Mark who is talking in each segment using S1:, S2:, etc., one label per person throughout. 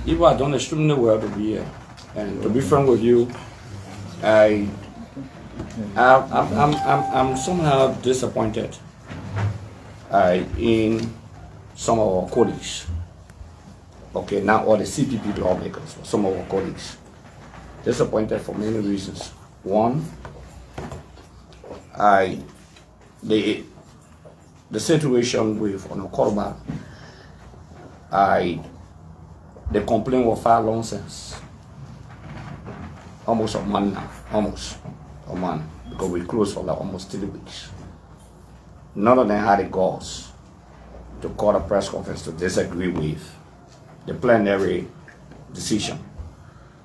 S1: You have done extremely well to be here. And to be frank with you, I'm somehow disappointed in some of our colleagues. Okay, not all the CPP lawmakers, but some of our colleagues. Disappointed for many reasons. One, the situation with Acarous, the complaint was filed long since. Almost a month now, almost a month, because we closed for like almost 3 weeks. None of them had the guts to call a press conference to disagree with the plenary decision.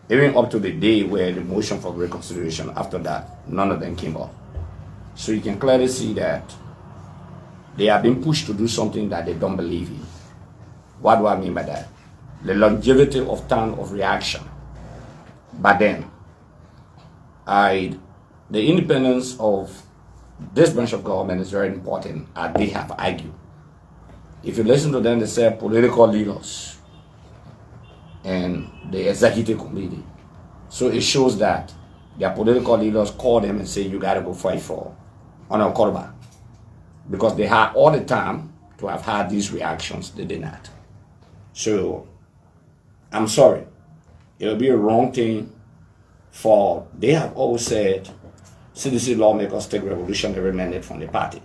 S1: Even up to the day where the motion for reconsideration, after that, none of them came up. So you can clearly see that they are being pushed to do something that they don't believe in. What do I mean by that? The longevity of time of reaction. But then, the independence of this branch of government is very important, as they have argued. If you listen to them, they say political leaders and the executive committee. So it shows that their political leaders call them and say, you got to go fight for Acarous. Because they had all the time to have had these reactions, they did not. So, I'm sorry. It will be a wrong thing for, they have always said, CDC lawmakers take revolutionary mandate from the party.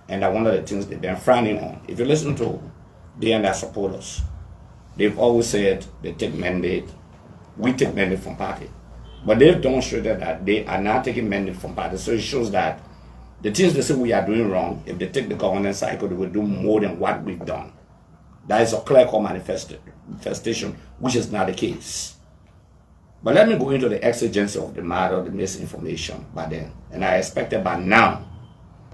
S1: And that one of the things they've been frowning on. If you listen to they and their supporters, they've always said they take mandate, we take mandate from party. But they've demonstrated that they are not taking mandate from party. So it shows that the things they say we are doing wrong, if they take the governance cycle, they will do more than what we've done. That is a clear-cut manifestation, which is not the case. But let me go into the exigency of the matter, the misinformation by then. And I expected by now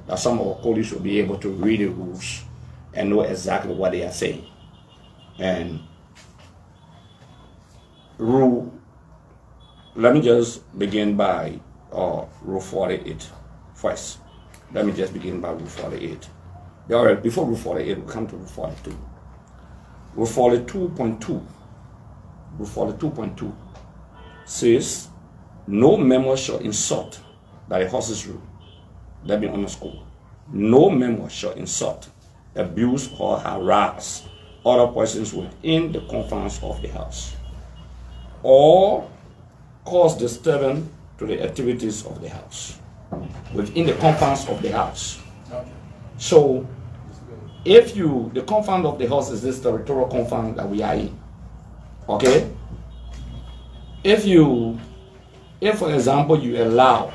S1: that some of our colleagues will be able to read the rules and know exactly what they are saying. And let me just begin by Rule 48 first. Let me just begin by Rule 48. All right, before Rule 48, we'll come to Rule 42. Rule 42.2. Rule 42.2 says, no member shall insult by the horse's rule. Let me underscore. No member shall insult, abuse, or harass other persons within the confines of the house, or cause disturbance to the activities of the house. Within the confines of the house. So, if the confine of the house is this territorial confine that we are in, okay? If for example, you allow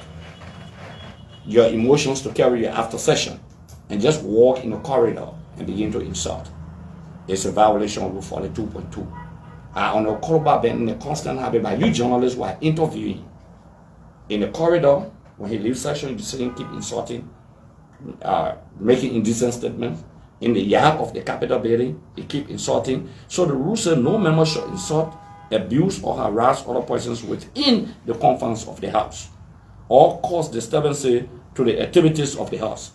S1: your emotions to carry you after session and just walk in the corridor and begin to insult, it's a violation of Rule 42.2. On the Acarous been in a constant habit by you journalists who are interviewing in the corridor. When he leaves session, you see him keep insulting, making indecent statements. In the yard of the Capitol building, he keep insulting. So the rule says no member shall insult, abuse, or harass other persons within the confines of the house, or cause disturbance to the activities of the house.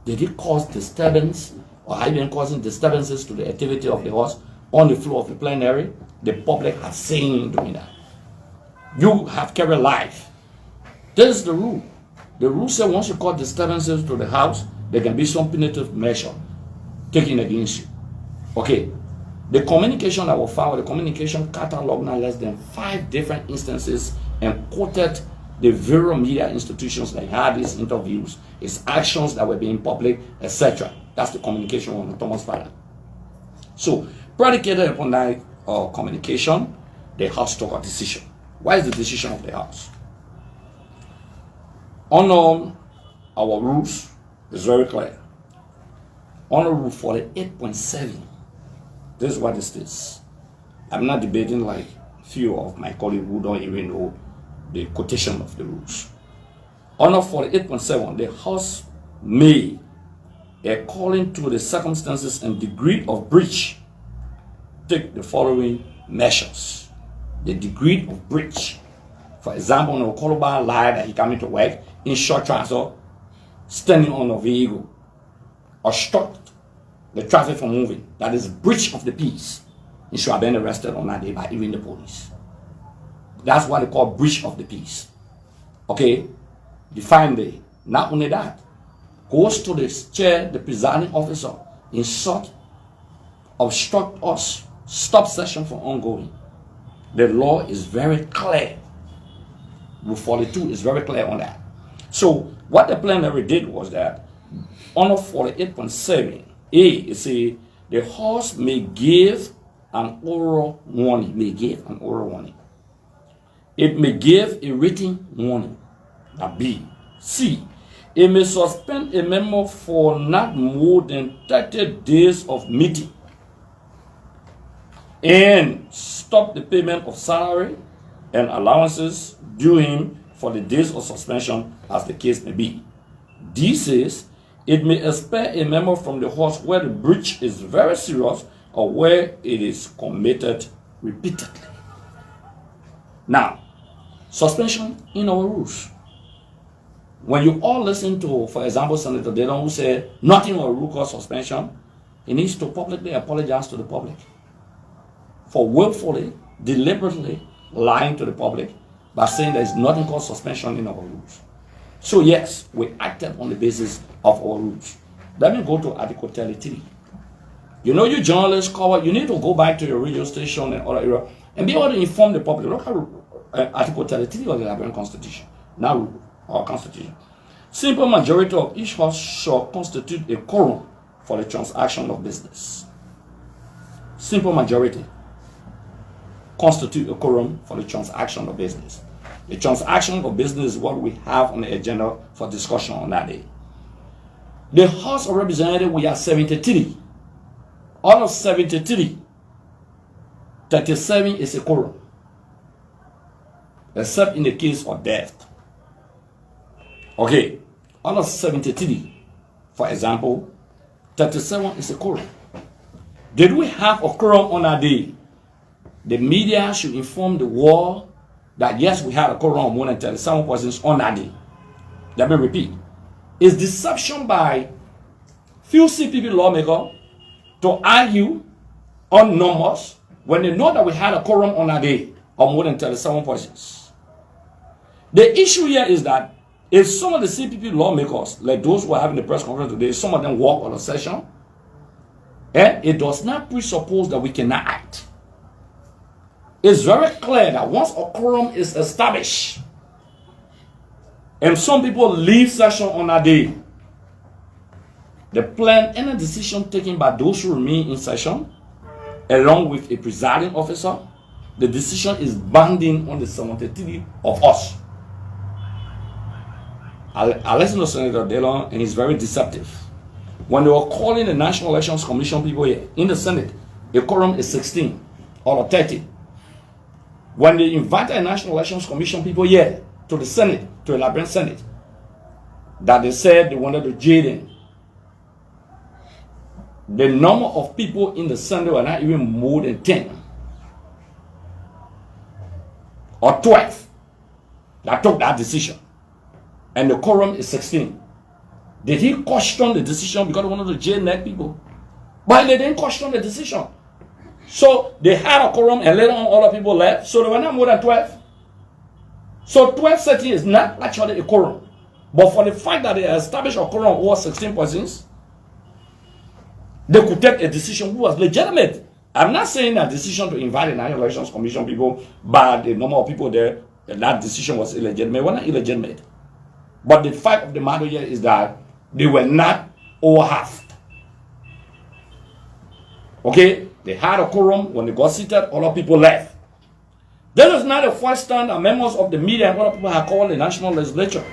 S1: Did he cause disturbance, or have been causing disturbances to the activity of the house on the floor of the plenary? The public are saying doing that. You have carried life. This is the rule. The rule says once you cause disturbances to the house, there can be some punitive measure taken against you. Okay. The communication that was found, the communication cataloged now less than 5 different instances and quoted the various media institutions that had these interviews, its actions that were being public, etc. That's the communication on Thomas father. So, predicated upon that communication, the House took a decision. What is the decision of the House? On our rules, it's very clear. On Rule 48.7, this is what it is. I'm not debating like few of my colleagues who don't even know the quotation of the rules. Under 48.7, the House may, according to the circumstances and degree of breach, take the following measures. The degree of breach. For example, on Acarous lied that he coming to work in short trouser, standing on a vehicle, obstruct the traffic from moving. That is breach of the peace. He should have been arrested on that day by even the police. That's what they call breach of the peace. Okay? Define day. Not only that, goes to the chair, the presiding officer, insult, obstruct us, stop session from ongoing. The law is very clear. Rule 42 is very clear on that. So what the plenary did was that under 48.7a, it says the House may give an oral warning. May give an oral warning. It may give a written warning. That B. C. It may suspend a member for not more than 30 days of meeting and stop the payment of salary and allowances due him for the days of suspension as the case may be. D says it may expel a member from the House where the breach is very serious or where it is committed repeatedly. Now, suspension in our rules. When you all listen to, for example, Senator Dillon, who said nothing will rule cause suspension, he needs to publicly apologize to the public for willfully, deliberately lying to the public by saying there is nothing called suspension in our rules. So yes, we acted on the basis of our rules. Let me go to Article 33. You know, you journalists cover, you need to go back to your radio station and other area and be able to inform the public. Look at Article 33 of the Liberian Constitution. Now, our Constitution. Simple majority of each house shall constitute a quorum for the transaction of business. Simple majority constitute a quorum for the transaction of business. The transaction of business is what we have on the agenda for discussion on that day. The House of Representatives, we are 73. Out of 73, 37 is a quorum, except in the case of death. Okay, out of 73, for example, 37 is a quorum. Did we have a quorum on that day? The media should inform the world that yes, we had a quorum of more than 37 persons on that day. Let me repeat. It's deception by few CPP lawmakers to argue on numbers when they know that we had a quorum on that day of more than 37 persons. The issue here is that if some of the CPP lawmakers, like those who are having the press conference today, some of them walk on a session, and it does not presuppose that we cannot act. It's very clear that once a quorum is established, and some people leave session on that day, the plan and a decision taken by those who remain in session, along with a presiding officer, the decision is binding on the 73 of us. I listen to Senator Dillon, and he's very deceptive. When they were calling the National Elections Commission people here in the Senate, the quorum is 16 or 30. When they invited the National Elections Commission people here to the Senate, to the Liberian Senate, that they said they wanted to jail them, the number of people in the Senate were not even more than 10 or 12 that took that decision. And the quorum is 16. Did he question the decision because he wanted to jail neck people? But they didn't question the decision. So they had a quorum and later on other people left. So there were not more than 12. So 12 setting is not actually a quorum. But for the fact that they established a quorum over 16 persons, they could take a decision who was legitimate. I'm not saying that decision to invite the National Elections Commission people by the number of people there, that decision was illegitimate. It was not illegitimate. But the fact of the matter here is that they were not over half. Okay? They had a quorum. When they got seated, other people left. This is not the first time that members of the media and other people have called the national legislature.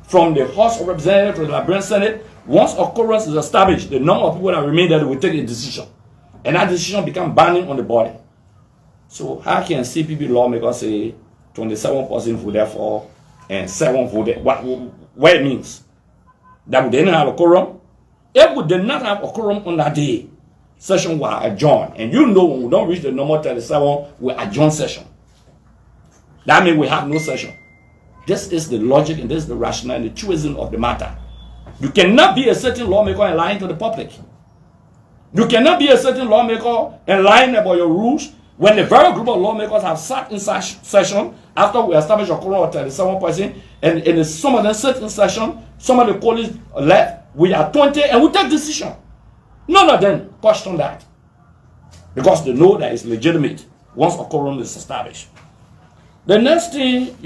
S1: From the House of Representatives to the Liberian Senate, once a quorum is established, the number of people that remain there will take a decision. And that decision becomes binding on the body. So how can CPP lawmakers say 27 persons voted for and 7 voted? What it means? That we didn't have a quorum? If we did not have a quorum on that day, session will adjourn. And you know when we don't reach the number 37, we adjourn session. That means we have no session. This is the logic and this is the rationale and the truism of the matter. You cannot be a certain lawmaker and lying to the public. You cannot be a certain lawmaker and lying about your rules when the very group of lawmakers have sat in session after we established a quorum of 37 persons, and some of them sit in session, some of the colleagues left, we are 20, and we take decision. None of them question that because they know that it's legitimate once a quorum is established. The next thing,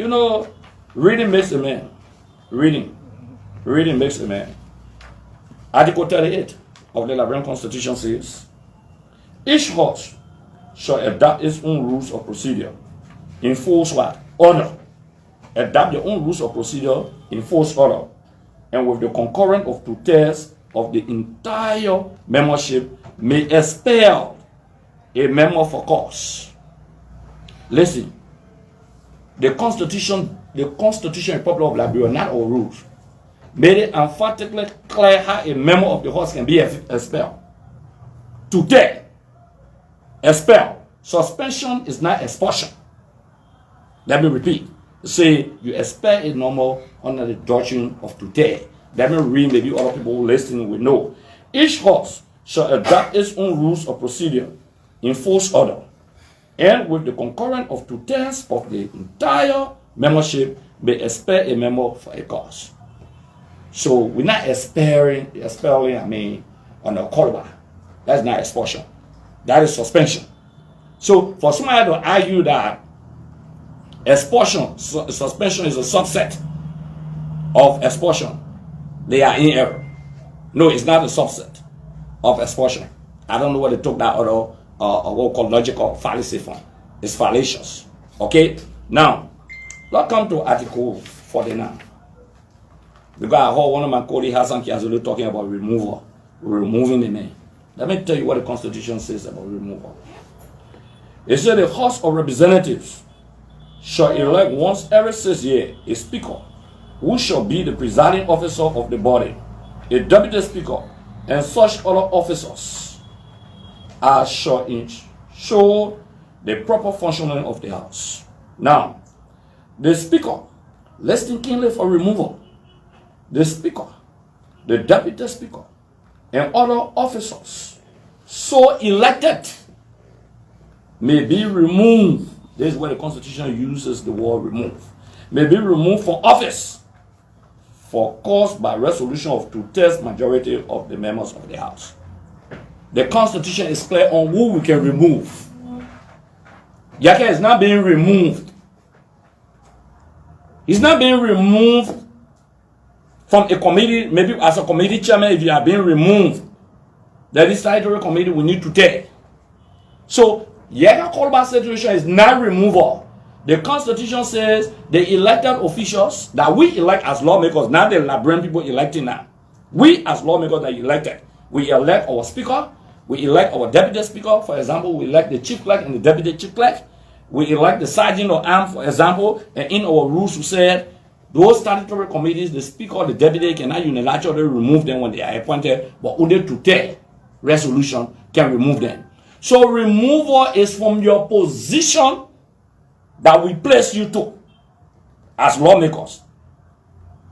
S1: reading makes a man. Reading makes a man. Article 38 of the Liberian Constitution says, each house shall adopt its own rules of procedure, enforce what? Order. Adopt your own rules of procedure, enforce order, and with the concurrence of 2/3 of the entire membership may expel a member for cause. Listen, the Constitution Republic of Liberia, not our rules, made it emphatically clear how a member of the House can be expelled. Today, expel. Suspension is not expulsion. Let me repeat. Say you expel a normal under the doctrine of today. Let me read, maybe other people listening will know. Each House shall adopt its own rules of procedure, enforce order, and with the concurrence of 2/3 of the entire membership may expel a member for a cause. So we're not expelling, on a callback. That's not expulsion. That is suspension. So for somebody to argue that suspension is a subset of expulsion, they are in error. No, it's not a subset of expulsion. I don't know where they took that other what we call logical fallacy from. It's fallacious. Okay? Now, let's come to Article 49. Because I heard one of my colleagues, Hassan Kiazulu, talking about removal. Removing the man. Let me tell you what the Constitution says about removal. It said the House of Representatives shall elect once every 6 years a speaker who shall be the presiding officer of the body, a deputy speaker, and such other officers as shall ensure the proper functioning of the House. Now, the speaker, listing keenly for removal, the speaker, the deputy speaker, and other officers so elected may be removed. This is where the Constitution uses the word remove. May be removed from office for cause by resolution of 2/3 majority of the members of the House. The Constitution is clear on who we can remove. Yaka is not being removed. He's not being removed from a committee, maybe as a committee chairman. If you are being removed, the statutory committee will need to take. So, Yaka callback situation is not removal. The Constitution says the elected officials that we elect as lawmakers, not the Liberian people electing now. We as lawmakers that elected, we elect our speaker, we elect our deputy speaker. For example, we elect the chief clerk and the deputy chief clerk. We elect the sergeant of arms, for example, and in our rules we said those statutory committees, the speaker, the deputy cannot unilaterally remove them when they are appointed, but only to take resolution can remove them. So removal is from your position that we place you to as lawmakers.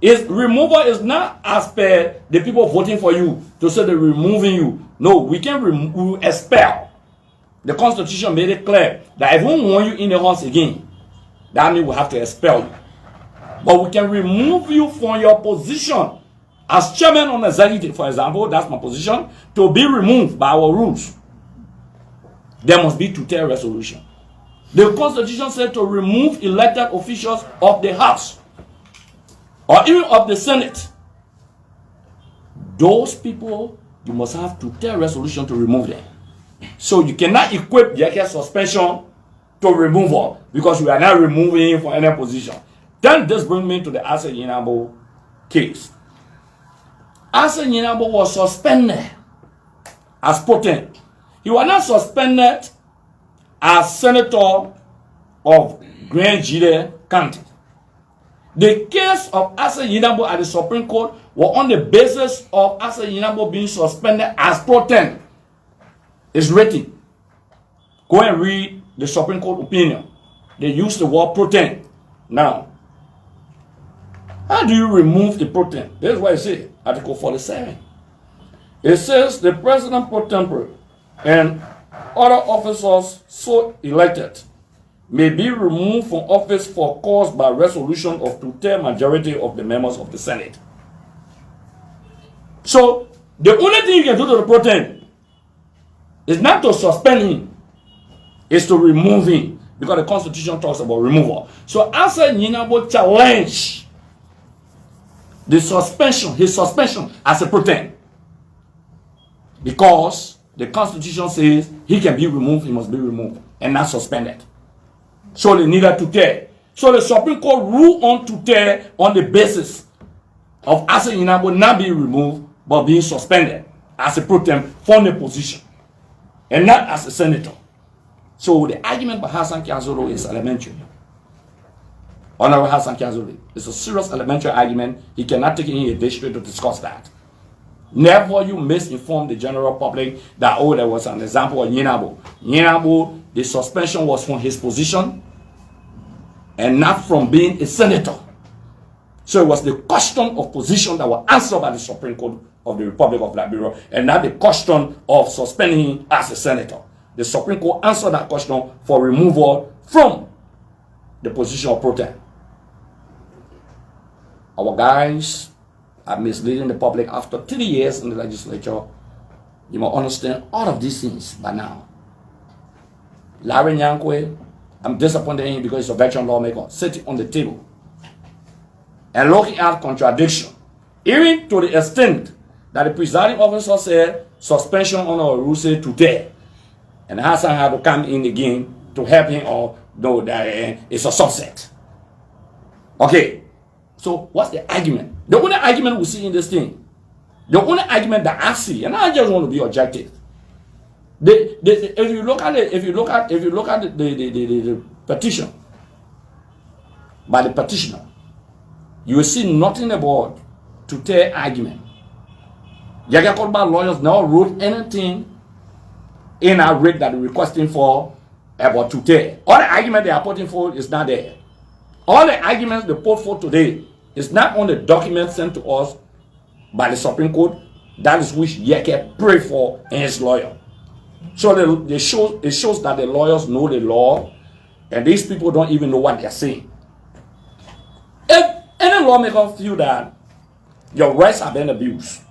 S1: Removal is not as per the people voting for you to say they're removing you. No, we can expel. The Constitution made it clear that if we want you in the House again, that means we have to expel you. But we can remove you from your position as chairman on executive, for example, that's my position, to be removed by our rules. There must be 2/3 resolution. The Constitution said to remove elected officials of the House or even of the Senate. Those people, you must have 2/3 resolution to remove them. So you cannot equip the suspension to removal because we are not removing him from any position. Then this brings me to the Asa Yinabo case. Asa Yinabo was suspended as potent. He was not suspended as senator of Grand Jide County. The case of Asa Yinabo at the Supreme Court was on the basis of Asa Yinabo being suspended as potent. It's written. Go and read the Supreme Court opinion. They use the word potent. Now, how do you remove the potent? This is what it says, Article 47. It says the president pro tempore and other officers so elected may be removed from office for cause by resolution of two-thirds majority of the members of the Senate. So the only thing you can do to the pro tem is not to suspend him, is to remove him, because the Constitution talks about removal. So Asa Nyinabo challenge the suspension, his suspension as a pro tem, because the Constitution says he can be removed, he must be removed, and not suspended. So they needed to tear. So the Supreme Court ruled on to tear on the basis of Asa Nyinabo not being removed, but being suspended as a pro tem from the position, and not as a senator. So the argument by Hassan Kiazolo is elementary. Honorable Hassan Kiazolo, it's a serious elementary argument. He cannot take in a day straight to discuss that. Never you misinform the general public that, oh, there was an example of Nyinabo. Nyinabo, the suspension was from his position and not from being a senator. So it was the question of position that was answered by the Supreme Court of the Republic of Liberia, and not the question of suspending him as a senator. The Supreme Court answered that question for removal from the position of pro tem. Our guys are misleading the public after 3 years in the legislature. You must understand all of these things by now. Larry Nyankwe, I'm disappointed in him because he's a veteran lawmaker, sitting on the table and looking at contradiction, even to the extent that the presiding officer said suspension on our rule say today, and Hassan had to come in again to help him, or no, that it's a sunset. Okay, so what's the argument? The only argument we see in this thing, the only argument that I see, and I just want to be objective. If you look at the petition by the petitioner, you will see nothing about to tear argument. Yaga Kolba lawyers never wrote anything in our rate that they're requesting for about to tear. All the argument they are putting forward is not there. All the arguments they put forward today is not on the document sent to us by the Supreme Court. That is which Yeke prayed for and his lawyer. So it shows that the lawyers know the law, and these people don't even know what they're saying. If any lawmaker feel that your rights are being abused,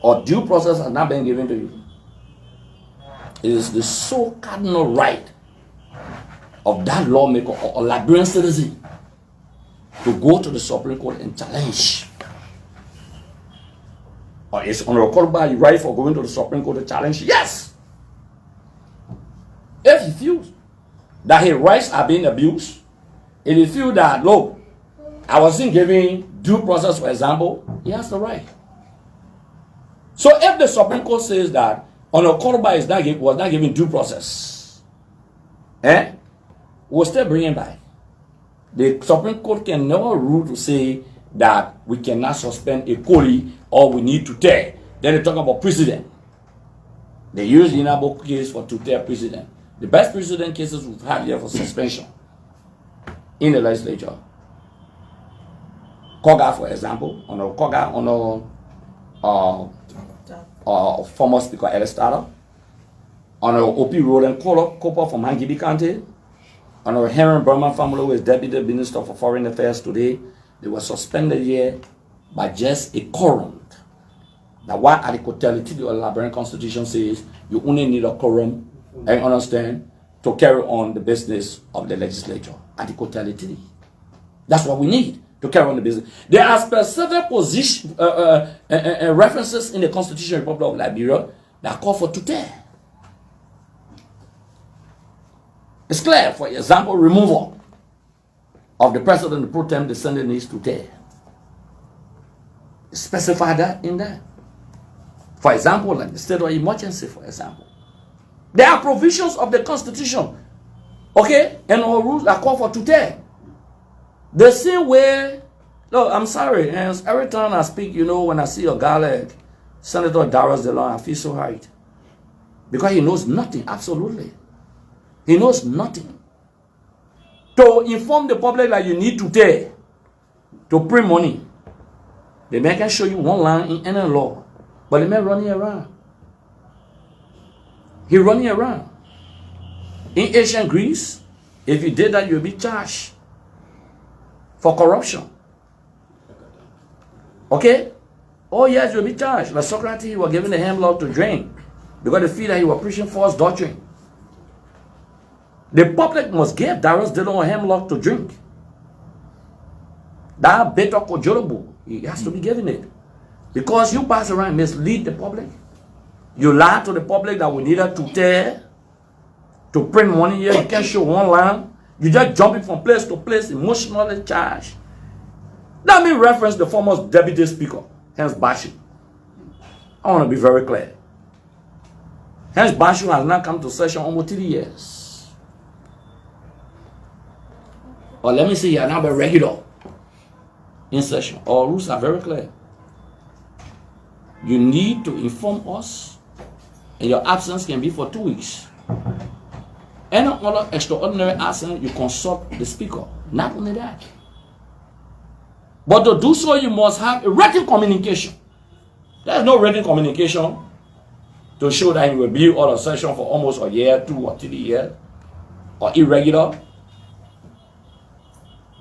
S1: or due process has not been given to you, it is the sole cardinal right of that lawmaker or a Liberian citizen to go to the Supreme Court and challenge. Or is Honorable Korba right for going to the Supreme Court to challenge? Yes. If he feels that his rights are being abused, if he feels that, look, I wasn't giving due process, for example, he has the right. So if the Supreme Court says that Honorable Korba was not giving due process, we'll still bring him back. The Supreme Court can never rule to say that we cannot suspend a Koli or we need to tear. Then they talk about precedent. They use the Inabo case for to tear precedent. The best precedent cases we've had here for suspension in the legislature. Koga, for example, on Koga, former Speaker Elistara, on OP Roland Cooper from Hangibi County, on our Henry Burman family, who is Deputy Minister for Foreign Affairs today. They were suspended here by just a quorum. Now, what Article 32 of the Liberian Constitution says, you only need a quorum, I understand, to carry on the business of the legislature. Article 33. That's what we need to carry on the business. There are specific position, references in the Constitution of the Republic of Liberia that call for tutel. It's clear, for example, removal of the president, the pro tem, the Senate needs to tear. Specify that in there. For example, like the state of emergency, for example. There are provisions of the Constitution, okay, and our rules are called for to tear. The same way, look, I'm sorry, and every time I speak, you know, when I see a guy like Senator Darius DeLong, I feel so hurt. Because he knows nothing, absolutely. He knows nothing. To inform the public that you need to tear, to print money, the man can show you one line in any law But the man running around. He running around. In ancient Greece, if you did that, you'll be charged for corruption. Okay? Oh yes, you'll be charged. Like Socrates, he was given the hemlock to drink because they feel that he was preaching false doctrine. The public must give Darius Dillon a hemlock to drink. That better kojolobo, he has to be given it. Because you pass around and mislead the public. You lie to the public that we needed to tear, to print money here, you can't show one line. You just jumping from place to place, emotionally charged. Let me reference the former deputy speaker, Hans Bashu. I want to be very clear. Hans Bashu has now come to session almost 3 years. Or let me say, he has now been regular in session. Our rules are very clear. You need to inform us, and your absence can be for 2 weeks. Any other extraordinary absence, you consult the speaker. Not only that, but to do so, you must have a written communication. There's no written communication to show that he will be out of session for almost a year, 2 or 3 years, or irregular.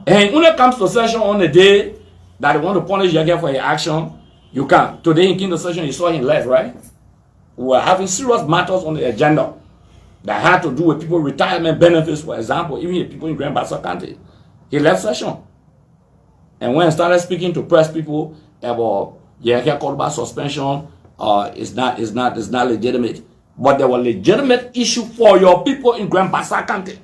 S1: And when it comes to session on the day that they want to punish you again for your action, you can't. Today in Kingdom session, you saw him left, right? We were having serious matters on the agenda that had to do with people's retirement benefits, for example, even the people in Grand Bassa County. He left session. And when he started speaking to press people about called suspension, is not legitimate. But there was legitimate issue for your people in Grand Bassa County.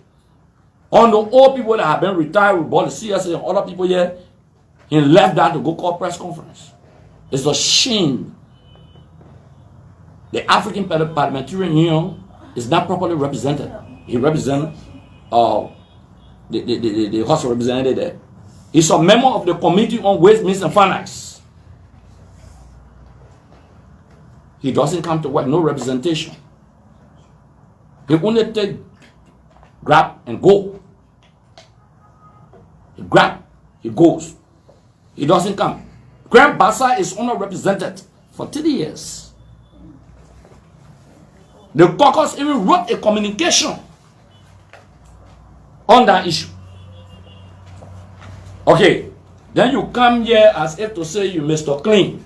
S1: On the old people that have been retired, we bought the CSA and other people here, he left that to go call press conference. It's a shame. The African Parliamentarian Union is not properly represented. He represents the House of Representatives there. He's a member of the Committee on Ways, Means and Finance. He doesn't come to work, no representation. He only take, grab and go. He grab, he goes. He doesn't come. Grand Bassa is underrepresented for 3 years. The caucus even wrote a communication on that issue. Okay, then you come here as if to say you Mr. Clean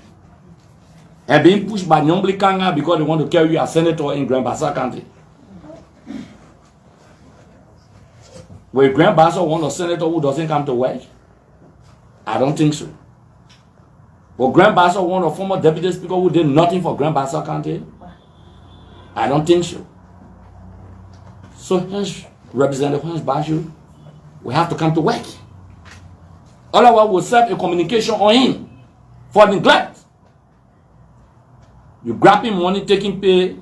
S1: and being pushed by Nyombli Kanga because they want to carry you as senator in Grand Bassa County. Will Grand Bassa want a senator who doesn't come to work? I don't think so. Will Grand Bassa want a former deputy speaker who did nothing for Grand Bassa County? I don't think so. So hence, Representative Hans Bashu, we have to come to work. Otherwise, we'll set a communication on him for neglect. You grab him money, taking pay,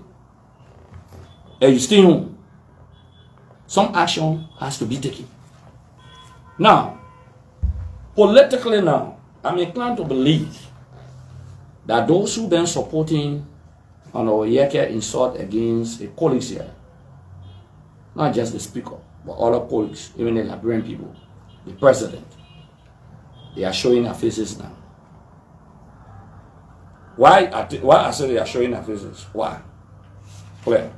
S1: and you stay home. Some action has to be taken. Now, politically now, I'm inclined to believe that those who've been supporting on our Yeke insult against a colleagues here, not just the speaker, but other colleagues, even the Liberian people, the president, they are showing their faces now. Why I say they are showing their faces? Why? Clear.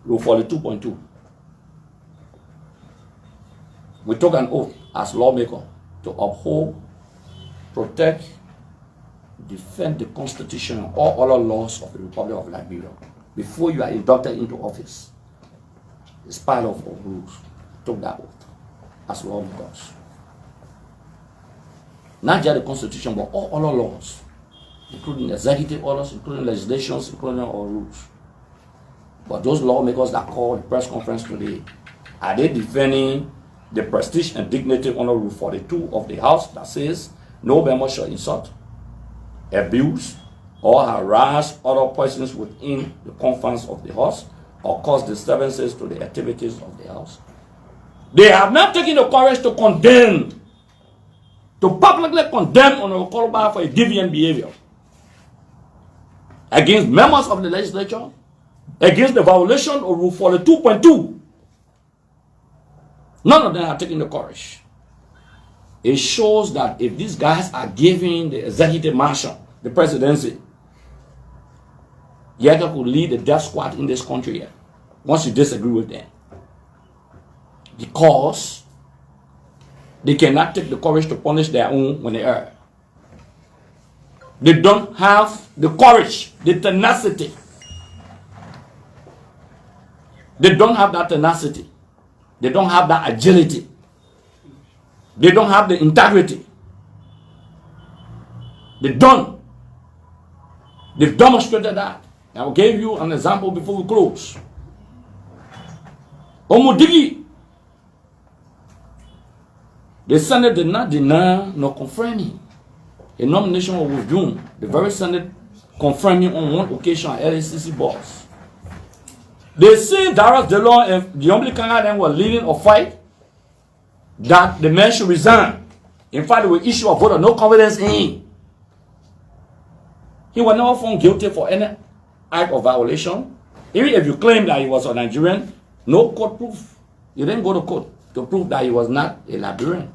S1: Rule 42.2. We took an oath as lawmakers to uphold, protect, defend the Constitution and all other laws of the Republic of Liberia before you are inducted into office. It's part of our rules. We took that oath as lawmakers. Not just the Constitution, but all other laws, including executive orders, including legislations, including our rules. But those lawmakers that call the press conference today, are they defending the prestige and dignity under Rule 42 of the House that says no member shall insult, abuse, or harass other persons within the confines of the House or cause disturbances to the activities of the House? They have not taken the courage to condemn, to publicly condemn Honorable Koloba for a deviant behavior against members of the legislature, against the violation of Rule 42.2. None of them are taking the courage. It shows that if these guys are giving the executive mansion, the presidency, Yeka could lead the death squad in this country here, once you disagree with them. Because they cannot take the courage to punish their own when they err. They don't have the courage, the tenacity. They don't have that tenacity. They don't have that agility. They don't have the integrity. They've demonstrated that. I will give you an example before we close. Omudigi. The Senate did not deny nor confirm him. A nomination was withdrawn. The very Senate confirmed him on one occasion at LACC boss. They say Darius DeLong and the Omblican then were leading a fight that the man should resign. In fact, they will issue a vote of no confidence in him. He was never found guilty for any act of violation. Even if you claim that he was a Nigerian, no court proof. You didn't go to court to prove that he was not a Liberian.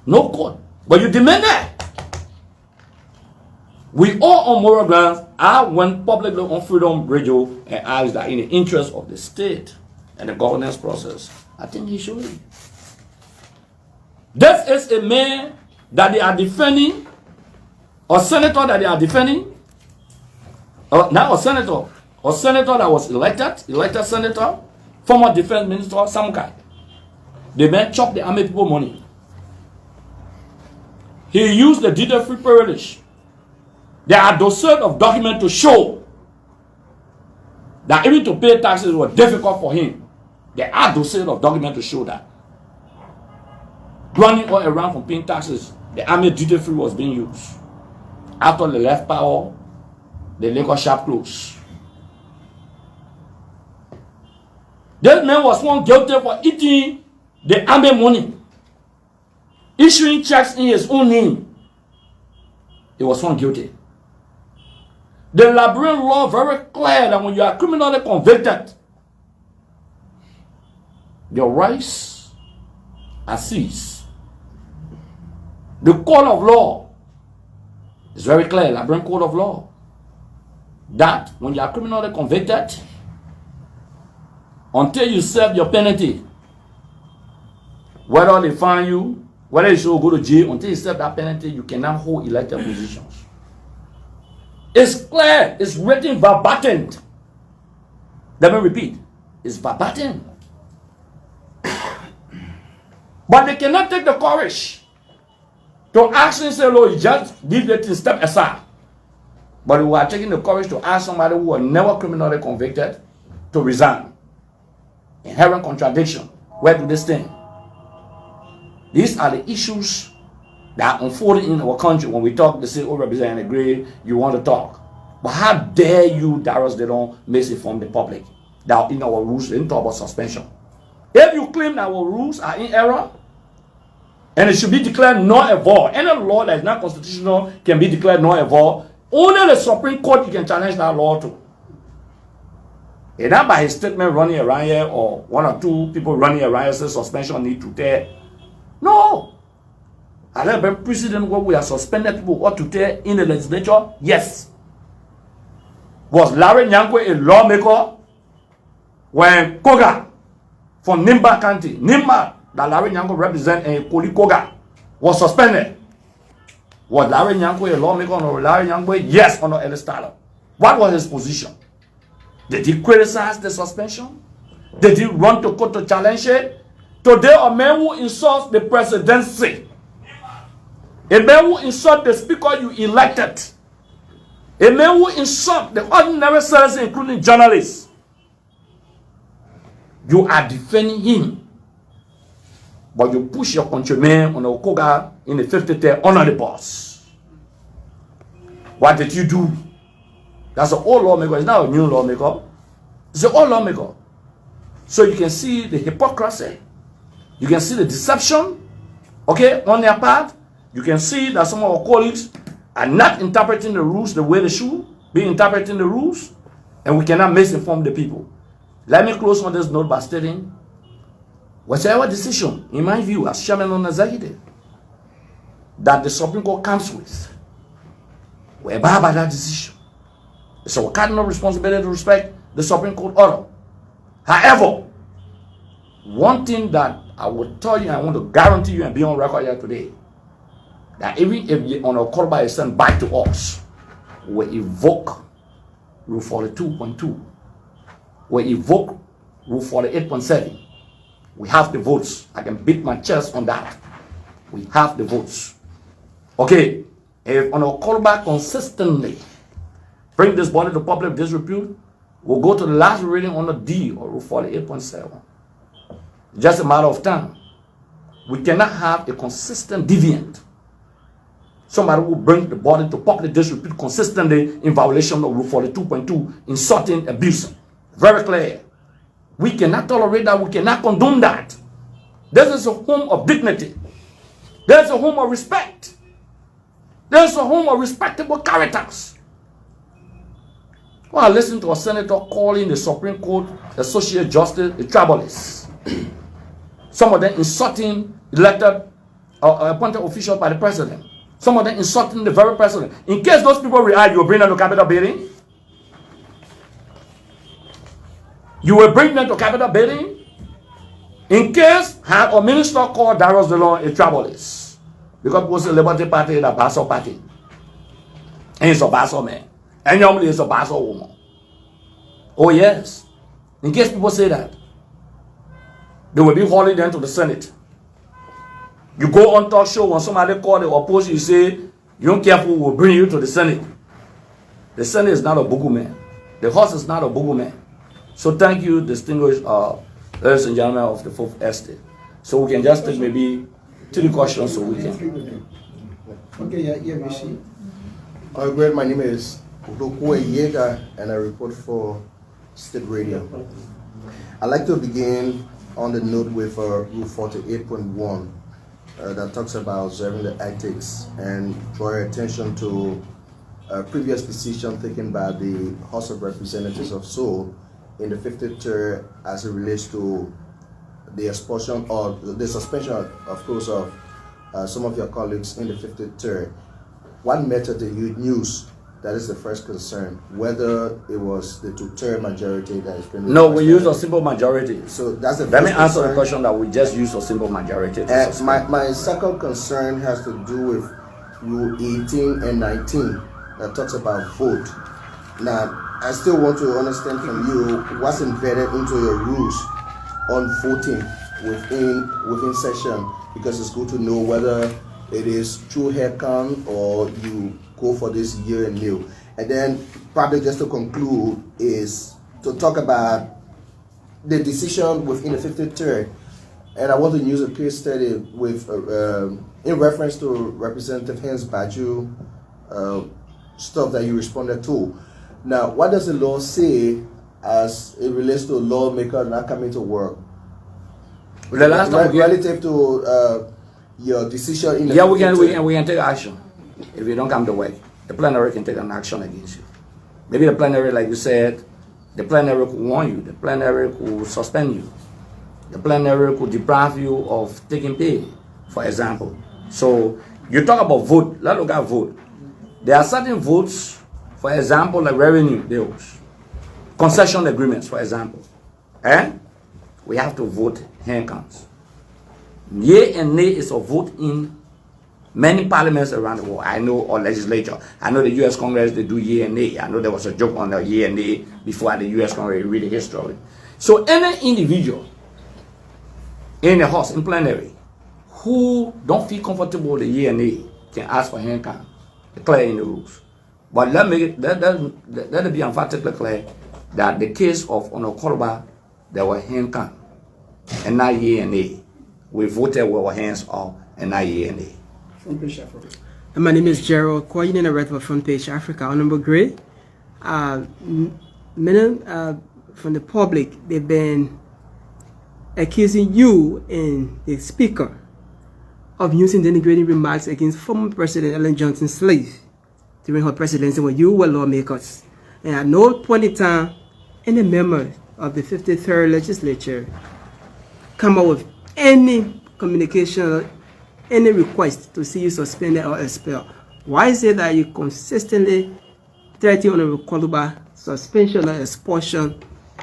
S1: No court. But you demand that. We all on moral grounds. I went publicly on Freedom Radio and asked that in the interest of the state and the governance process, I think he should leave. This is a man that they are defending, a senator that they are defending, now a senator that was elected senator, former defense minister, Samukai. The man chopped the army people money. He used the duty-free privilege. There are dozens of documents to show that even to pay taxes was difficult for him. There are dozens of documents to show that. Running all around from paying taxes, the army duty-free was being used. After they left power, the liquor shop closed. This man was found guilty for eating the army money, issuing checks in his own name. He was found guilty. The Liberian law very clear that when you are criminally convicted, your rights are seized. The code of law is very clear, Liberian code of law, that when you are criminally convicted, until you serve your penalty, whether they find you, whether you should go to jail, until you serve that penalty, you cannot hold elected positions. It's clear, it's written verbatim. Let me repeat, it's verbatim. But they cannot take the courage to ask and say, Lord, you just leave it and step aside. But we are taking the courage to ask somebody who was never criminally convicted to resign. Inherent contradiction. Where do they stand? These are the issues that are unfolding in our country. When we talk, they say, oh, Representative Gray, you want to talk. But how dare you, Darius, they don't misinform the public that in our rules, they didn't talk about suspension. If you claim that our rules are in error, and it should be declared null and void, any law that is not constitutional can be declared null and void, only the Supreme Court you can challenge that law to. And not by his statement running around here, or one or two people running around here say suspension need to tear. No. Has there been precedent where we have suspended people ought to tear in the legislature? Yes. Was Larry Nyankwe a lawmaker when Koga from Nimba County, Nimba, that Larry Nyankwe represents a Koli Koga, was suspended? Was Larry Nyankwe a lawmaker or Larry Nyankwe? Yes, under Ellis Tyler. What was his position? Did he criticize the suspension? Did he run to court to challenge it? Today, a man who insults the presidency, a man who insults the speaker you elected, a man who insults the ordinary citizens, including journalists, you are defending him. But you push your countrymen on the Okoga in the 50th under the boss. What did you do? That's an old lawmaker. It's not a new lawmaker. It's an old lawmaker. So you can see the hypocrisy. You can see the deception. Okay, on their part. You can see that some of our colleagues are not interpreting the rules the way they should be interpreting the rules. And we cannot misinform the people. Let me close on this note by stating, whatever decision, in my view, as chairman of the executive, that the Supreme Court comes with, we abide by that decision. It's our cardinal responsibility to respect the Supreme Court order. However, one thing that I will tell you, I want to guarantee you and be on record here today, that even if the Honorable Korba is sent back to us, we evoke Rule 42.2, we evoke Rule 48.7. We have the votes. I can beat my chest on that. We have the votes. Okay, if Honorable Korba consistently bring this body to public disrepute, we'll go to the last reading on the D or Rule 48.7. Just a matter of time. We cannot have a consistent deviant. Somebody will bring the body to public disrepute consistently in violation of Rule 42.2, insulting, abusing. Very clear. We cannot tolerate that. We cannot condone that. This is a home of dignity. This is a home of respect. This is a home of respectable characters. Well, I listened to a senator calling the Supreme Court Associate Justice a tribalist. Some of them insulting elected or appointed officials by the president. Some of them insulting the very president. In case those people react, you will bring them to Capitol building. You will bring them to Capitol building. In case had a minister called Acarous the law a tribalist, because it was a Liberty Party and a Basso Party, and it's a Basso man, and normally it's a Basso woman. Oh yes. In case people say that, they will be hauling them to the Senate. You go on talk show when somebody call the opposition, you say, you don't care who will bring you to the Senate. The Senate is not a boogeyman. The horse is not a boogeyman. So thank you, distinguished ladies and gentlemen of the Fourth Estate. So we can just take maybe 3 questions so we can.
S2: Okay, yeah, we see.
S3: Great, my name is Udokwe Yega and I report for State Radio. I'd like to begin on the note with Rule 48.1 that talks about observing the ethics and draw attention to a previous decision taken by the House of Representatives of Seoul in the 53rd as it relates to the expulsion or the suspension, of course, of some of your colleagues in the 53rd. What method did you use? That is the first concern. Whether it was the 2/3 majority that is been.
S1: No, we use a simple majority.
S3: So that's the.
S1: Let me answer the question that we just use a simple majority.
S3: My second concern has to do with Rule 18 and 19 that talks about vote. Now, I still want to understand from you what's embedded into your rules on voting within session, because it's good to know whether it is true head count or you go for this year and new. And then probably just to conclude is to talk about the decision within the 53rd. And I want to use a case study with in reference to Representative Hans Baju stuff that you responded to. Now, what does the law say as it relates to lawmakers not coming to work?
S1: The last time
S3: relative to your decision in the
S1: we can take action. If you don't come to work, the plenary can take an action against you. Maybe the plenary, like you said, the plenary could warn you, the plenary could suspend you, the plenary could deprive you of taking pay, for example. So you talk about vote, let's look at vote. There are certain votes, for example, like revenue bills, concession agreements, for example. We have to vote hand counts. Yea and nay is a vote in many parliaments around the world. I know, or legislature. I know the U.S. Congress, they do yea and nay. I know there was a joke on the yea and nay before the U.S. Congress, read the history. So any individual in the House, in plenary, who don't feel comfortable with the yea and nay can ask for hand count, declare in the rules. But let it be emphatically clear that the case of Honorable Korba, there were hand count, and not yea and nay. We voted with our hands up, and not yea and nay.
S2: Front Page Africa.
S4: My name is Gerald, coordinator of Front Page Africa. Honorable Gray, many from the public, they've been accusing you and the speaker of using denigrating remarks against former President Ellen Johnson's slave during her presidency when you were lawmakers. And at no point in time, any member of the 53rd legislature come up with any communication, any request to see you suspended or expelled. Why is it that you consistently threatening Honorable Koluba suspension or expulsion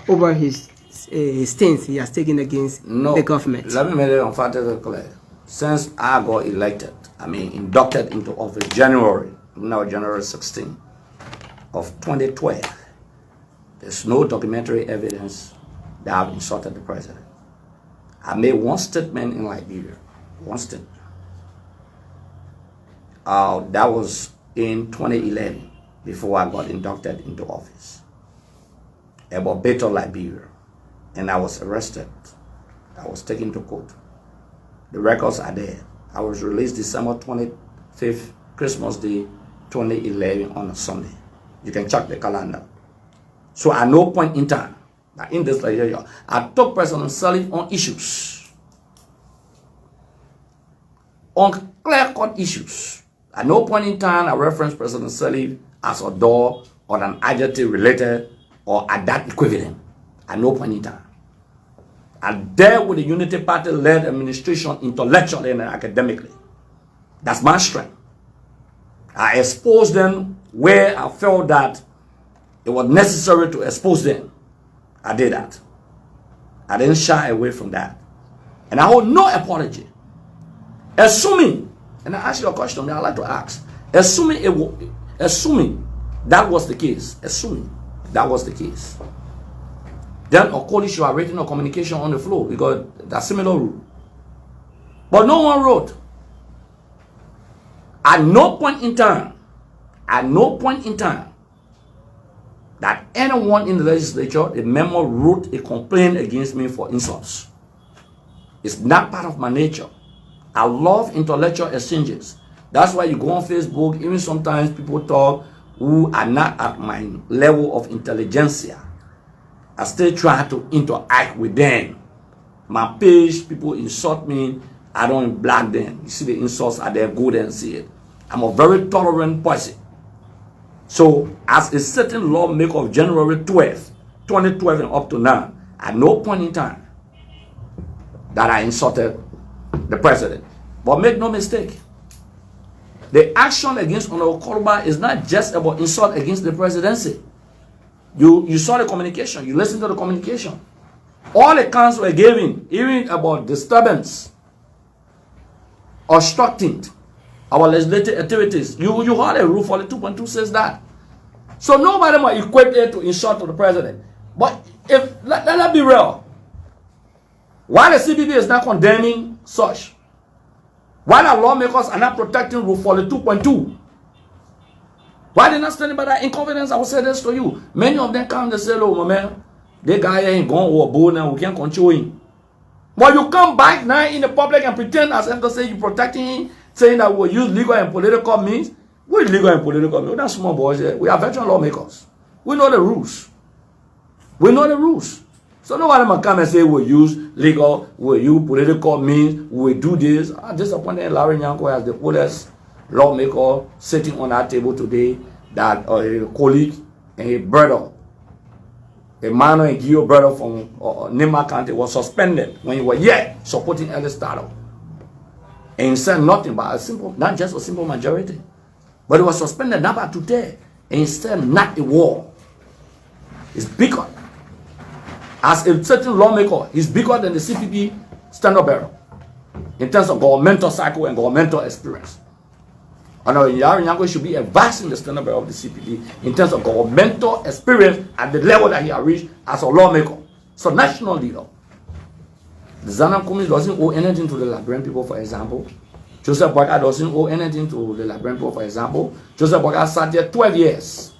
S4: over his stance he has taken against the government.
S1: Let me make it emphatically clear. Since I got elected, inducted into office January 16 of 2012, there's no documentary evidence that I've insulted the president. I made one statement in Liberia, one statement. That was in 2011, before I got inducted into office, about Beto, Liberia, and I was arrested. I was taken to court. The records are there. I was released December 25th, Christmas Day, 2011 on a Sunday. You can check the calendar. So at no point in time, in this legislature, I took President Salif on issues, on clear-cut issues. At no point in time, I referenced President Salif as a dog or an adjective related or at that equivalent. At no point in time. I dealt with the Unity Party-led administration intellectually and academically. That's my strength. I exposed them where I felt that it was necessary to expose them. I did that. I didn't shy away from that. And I hold no apology. Assuming, and I ask you a question that I like to ask, assuming that was the case, then a call issue are written or communication on the floor because that's similar rule. But no one wrote. At no point in time, that anyone in the legislature, a member wrote a complaint against me for insults. It's not part of my nature. I love intellectual exchanges. That's why you go on Facebook, even sometimes people talk who are not at my level of intelligentsia. I still try to interact with them. My page, people insult me, I don't block them. You see the insults are there, go there and see it. I'm a very tolerant person. So, as a certain lawmaker of January 12, 2012 and up to now, at no point in time that I insulted the president. But make no mistake, the action against Honorable Koluba is not just about insult against the presidency. You saw the communication, you listened to the communication. All the counts were given, even about disturbance, obstructing our legislative activities. You heard a rule 42.2 says that. So nobody might equate it to insult to the president. But let be real. Why the CPP is not condemning such? Why the lawmakers are not protecting rule 42.2? Why they not standing by that inconvenience? I will say this to you. Many of them come and say, "Oh, my man, the guy ain't gone overboard now. We can't control him." But you come back now in the public and pretend as if to say you're protecting him, saying that we'll use legal and political means. What is legal and political means? We're not small boys here. We are veteran lawmakers. We know the rules. We know the rules. So nobody might come and say we'll use legal, we'll use political means, we'll do this. I'm disappointed Larry Nyanko as the oldest lawmaker sitting on that table today, that a colleague and a brother, Emmanuel and Gio brother from Nima County was suspended when he was yet supporting Ellis Tado. And he said nothing but a simple, not just a simple majority, but he was suspended not by today, and he said not a war. It's bigger. As a certain lawmaker, he's bigger than the CPP stand-up bearer in terms of governmental cycle and governmental experience. I know Larry Nyanko should be advancing the stand-up bearer of the CPP in terms of governmental experience at the level that he has reached as a lawmaker. So national leader. The Zanan Kumi doesn't owe anything to the Liberian people, for example. Joseph Boyka doesn't owe anything to the Liberian people, for example. Joseph Boyka sat there 12 years.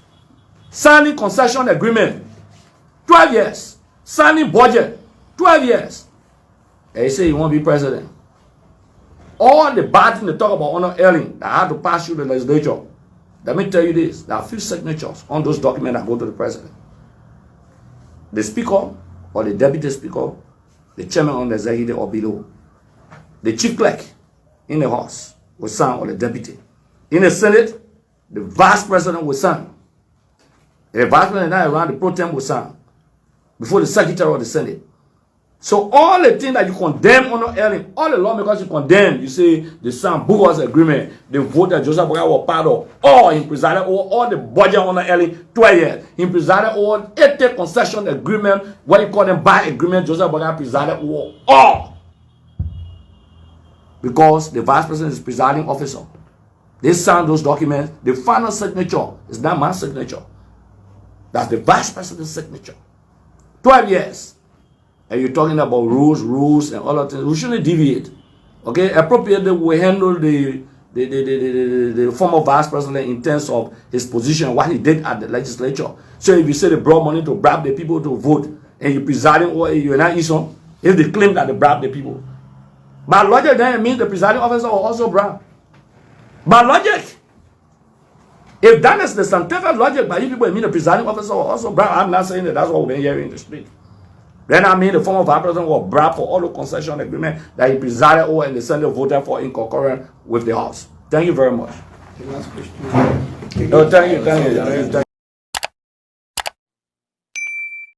S1: Signing concession agreement, 12 years. Signing budget, 12 years. And he said he won't be president. All the bad things they talk about Honor Erling that had to pass through the legislature. Let me tell you this, there are a few signatures on those documents that go to the president. The speaker or the deputy speaker, the chairman on the executive or below, the chief clerk in the house will sign, or the deputy. In the Senate, the vice president will sign. The vice president now around the pro tem will sign before the secretary of the Senate. So all the things that you condemn on the early, all the lawmakers you condemn, you say the Sam Bogus agreement, the vote that Joseph Boga was part of, all he presided over all the budget on the early 12 years. He presided over 80 concession agreement, what you call them buy agreement, Joseph Boga presided over all. Because the vice president is presiding officer. They sign those documents, the final signature is not my signature. That's the vice president's signature. 12 years. And you're talking about rules and all of things. We shouldn't deviate. Okay? Appropriately, we handle the former vice president in terms of his position, what he did at the legislature. So if you say they brought money to bribe the people to vote, and you're presiding over it, you're not Isom, if they claim that they bribed the people. By logic, then it means the presiding officer will also bribe. By logic. If that is the scientific logic, by you people, it means the presiding officer will also bribe. I'm not saying that that's what we've been hearing in the street. Then I mean the former vice president was bribed for all the concession agreement that he presided over and the Senate voted for in concurrence with the House. Thank you very much.
S2: The last question.
S1: No, thank you.